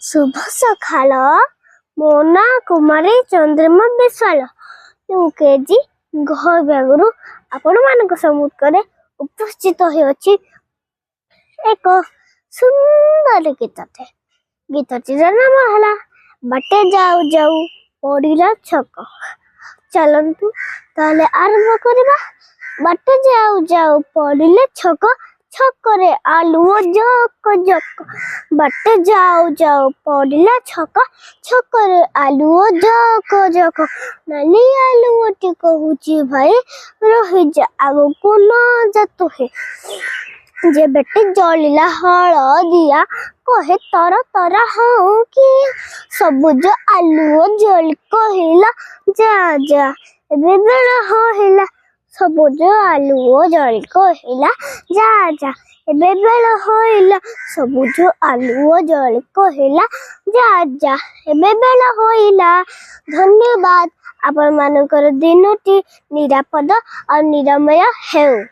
शुभ सकाळ मो ना कुमारी चंद्रमा विश्वाल यूकेजी घर ब्यागरू आपण मान सम्मुखरे उपस्थित होइछि एक सुंदर गीतटे गीतटीर नाम हला बाटे जाऊ जाऊ पड़िला छक। चलंतु ताले आरंभ करबा। बाटे जाऊ जाऊ पड़िले छक छकरे आलुओ जक जक। बाटे जाऊ जाऊ पड़िला छक छकरे आलुओ जक जक। नानी आलुओ टी कहूची भाई रही जा आगो को न जातु है जे बेटे जलिला हलदिया कहे तर तर हाँ कि सबुज आलुओ जल कहला जा जा एबे बेल होइला सबुज आलुओ जल कहला जा जा एबे बेल होइला सबुज आलुओ जल कहला जा जा एबे बेल होइला। धन्यवाद। आपण मानकर दिनटी निरापद और निरामय हेउ।